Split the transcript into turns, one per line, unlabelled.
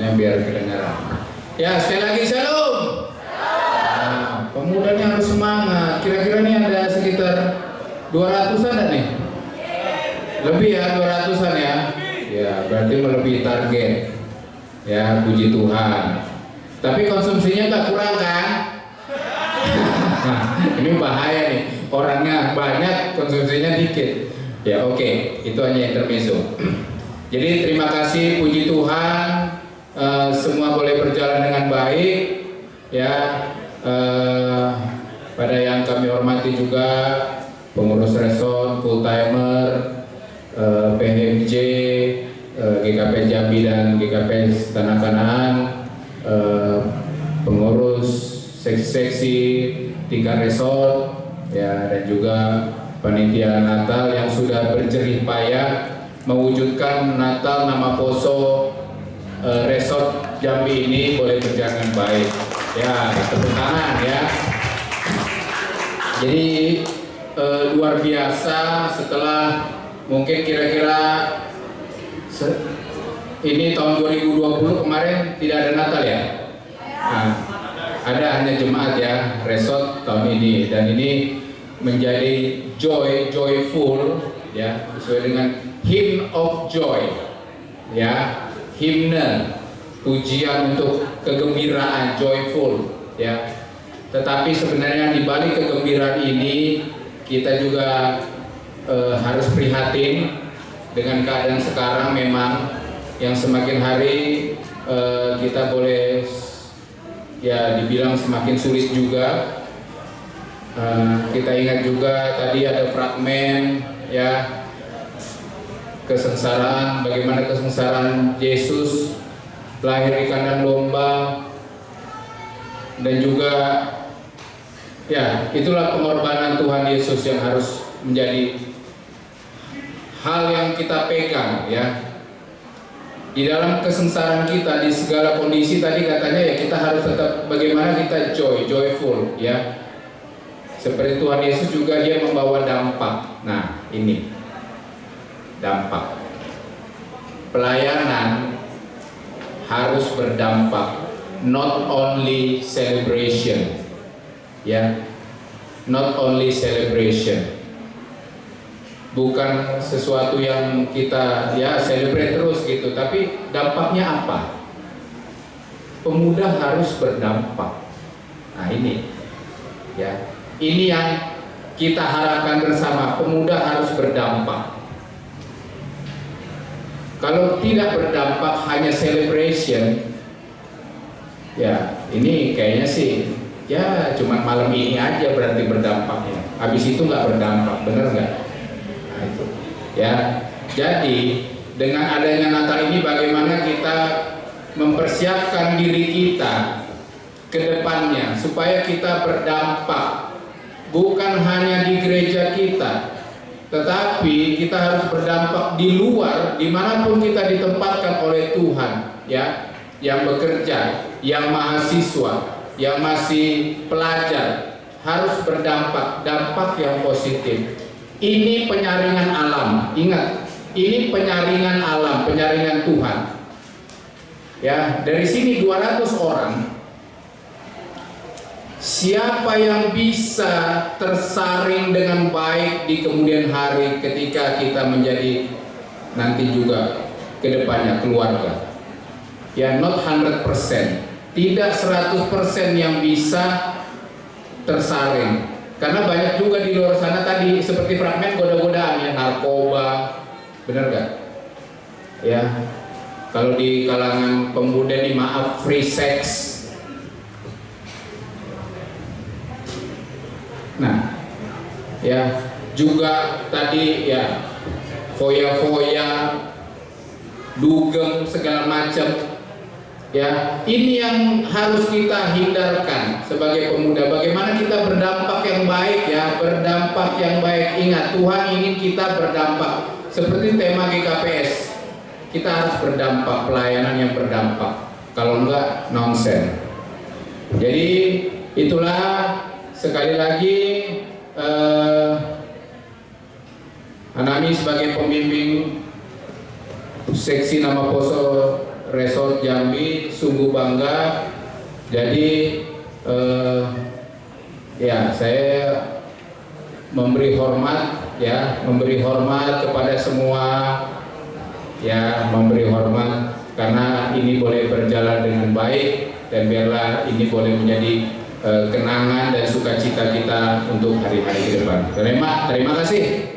Maksudnya biar kedengaran. Ya, sekali lagi shalom. Nah, pemuda ini harus semangat. Kira-kira nih ada sekitar 200-an ada nih? Lebih ya, 200-an ya? Ya, berarti melebihi target. Ya, puji Tuhan. Tapi konsumsinya nggak kurang kan? Nah, ini bahaya nih. Orangnya banyak, konsumsinya dikit. Ya oke, itu hanya intermezzo. Jadi terima kasih, puji Tuhan, semua boleh berjalan dengan baik. Ya, pada yang kami hormati juga pengurus resort, full timer, PHMJ, GKP Jambi dan GKP Tanah Kanaan, pengurus seksi-seksi tingkat resort, ya, dan juga panitia Natal yang sudah berjerih payah mewujudkan Natal Nama Poso Resort Jambi ini boleh berjalan dengan baik. Ya, tepuk tangan ya. Jadi luar biasa setelah mungkin kira-kira ini tahun 2020 kemarin tidak ada Natal ya. Nah, ada hanya jemaat ya resort tahun ini, dan ini menjadi joyful ya, sesuai dengan hymn of joy ya, himne pujian untuk kegembiraan, joyful ya. Tetapi sebenarnya di balik kegembiraan ini kita juga harus prihatin dengan keadaan sekarang memang yang semakin hari kita boleh ya dibilang semakin sulit juga. Kita ingat juga tadi ada fragmen ya, kesengsaraan, bagaimana kesengsaraan Yesus lahir di kandang domba, dan juga ya itulah pengorbanan Tuhan Yesus yang harus menjadi hal yang kita pegang ya. Di dalam kesengsaraan kita di segala kondisi tadi katanya ya kita harus tetap bagaimana kita joyful ya. Seperti Tuhan Yesus juga dia membawa dampak. Nah, ini dampak. Pelayanan harus berdampak, not only celebration. Ya. Not only celebration. Bukan sesuatu yang kita ya celebrate terus gitu, tapi dampaknya apa? Pemuda harus berdampak. Nah, ini ya. Ini yang kita harapkan bersama, pemuda harus berdampak. Kalau tidak berdampak hanya celebration, ya ini kayaknya sih ya cuma malam ini aja berarti berdampaknya. Habis itu nggak berdampak, bener nggak? Nah itu ya. Jadi dengan adanya Natal ini bagaimana kita mempersiapkan diri kita ke depannya supaya kita berdampak. Bukan hanya di gereja kita, tetapi kita harus berdampak di luar, dimanapun kita ditempatkan oleh Tuhan, ya, yang bekerja, yang mahasiswa, yang masih pelajar, harus berdampak, dampak yang positif. Ini penyaringan alam, ingat, ini penyaringan alam, penyaringan Tuhan. Ya, dari sini 200 orang. Siapa yang bisa tersaring dengan baik di kemudian hari ketika kita menjadi nanti juga ke depannya keluarga. Ya, not 100%, tidak 100% yang bisa tersaring. Karena banyak juga di luar sana tadi seperti fragmen goda-godaan ya, narkoba, benar gak? Ya, kalau di kalangan pemuda ini maaf free sex. Nah, ya juga tadi ya foya-foya, dugem segala macam. Ya, ini yang harus kita hindarkan sebagai pemuda. Bagaimana kita berdampak yang baik ya, berdampak yang baik. Ingat, Tuhan ingin kita berdampak. Seperti tema GKPS, kita harus berdampak, pelayanan yang berdampak. Kalau enggak, nonsen. Jadi itulah sekali lagi Anani sebagai pembimbing seksi Nama Poso Resort Jambi sungguh bangga. Jadi ya saya memberi hormat kepada semua, ya memberi hormat karena ini boleh berjalan dengan baik dan biarlah ini boleh menjadi kenangan dan sukacita kita untuk hari-hari ke depan. Terima kasih.